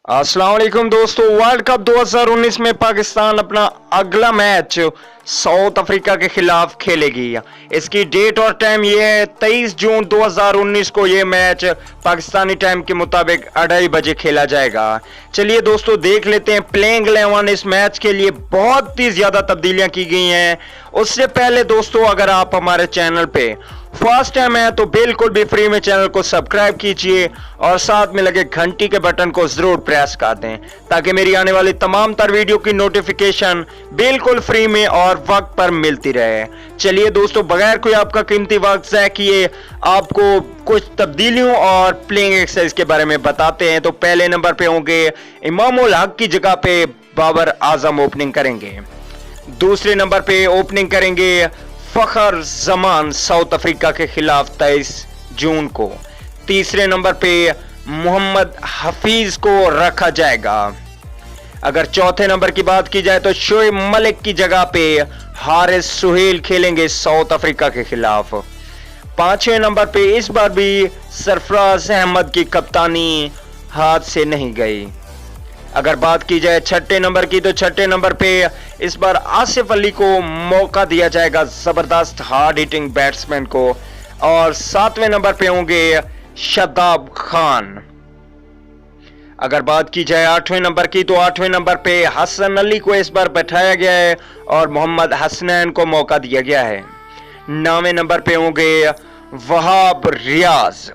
अस्सलाम वालेकुम दोस्तों, वर्ल्ड कप 2019 में पाकिस्तान अपना अगला मैच साउथ अफ्रीका के खिलाफ खेलेगी। इसकी डेट और टाइम ये है 23 जून 2019 को ये मैच पाकिस्तानी टाइम के मुताबिक 2:30 बजे खेला जाएगा। चलिए दोस्तों देख लेते हैं प्लेइंग 11। इस मैच के लिए बहुत ही ज्यादा तब्दीलियां की गई हैं। उससे पहले दोस्तों अगर आप हमारे चैनल पे फर्स्ट टाइम है तो बिल्कुल भी फ्री में चैनल को सब्सक्राइब कीजिए और साथ में लगे घंटी के बटन को जरूर प्रेस कर दें ताकि मेरी आने वाली तमाम तर वीडियो की नोटिफिकेशन बिल्कुल फ्री में और वक्त पर मिलती रहे। चलिए दोस्तों बगैर कोई आपका कीमती वक्त ज़ाया किए आपको कुछ तब्दीलियों और प्लेइंग एक्सरसाइज के बारे में बताते हैं। तो पहले नंबर पे होंगे इमामुल हक की जगह पे बाबर आजम ओपनिंग करेंगे। दूसरे नंबर पे ओपनिंग करेंगे फखर जमान साउथ अफ्रीका के खिलाफ 23 जून को। तीसरे नंबर पे मोहम्मद हफीज को रखा जाएगा। अगर चौथे नंबर की बात की जाए तो शोएब मलिक की जगह पे हारिस सुहेल खेलेंगे साउथ अफ्रीका के खिलाफ। पांचवें नंबर पे इस बार भी सरफराज अहमद की कप्तानी हाथ से नहीं गई। अगर बात की जाए छठे नंबर की तो छठे नंबर पे इस बार आसिफ अली को मौका दिया जाएगा, जबरदस्त हार्ड हिटिंग बैट्समैन को। और सातवें नंबर पे होंगे शादाब खान। अगर बात की जाए आठवें नंबर की तो आठवें नंबर पे हसन अली को इस बार बैठाया गया है और मोहम्मद हसनैन को मौका दिया गया है। नौवें नंबर पे होंगे वहाब रियाज,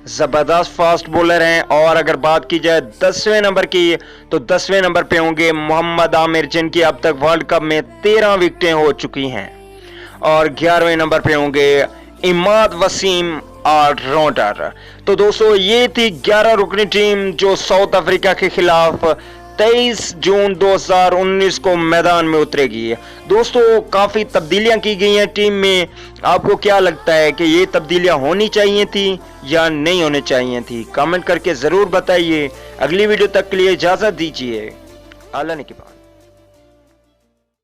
जबरदस्त फास्ट बॉलर हैं। और अगर बात की जाए 10वें नंबर की तो 10वें नंबर पे होंगे मोहम्मद आमिर, जिनकी अब तक वर्ल्ड कप में 13 विकेटें हो चुकी हैं। और 11वें नंबर पे होंगे इमाद वसीम ऑलराउंडर। तो दोस्तों ये थी 11 रुकनी टीम जो साउथ अफ्रीका के खिलाफ 23 जून 2019 को मैदान में उतरेगी। दोस्तों काफी तब्दीलियां की गई हैं टीम में। आपको क्या लगता है कि ये तब्दीलियां होनी चाहिए थी या नहीं होनी चाहिए थी? कमेंट करके जरूर बताइए। अगली वीडियो तक के लिए इजाजत दीजिए। अल्लाह ने की बात।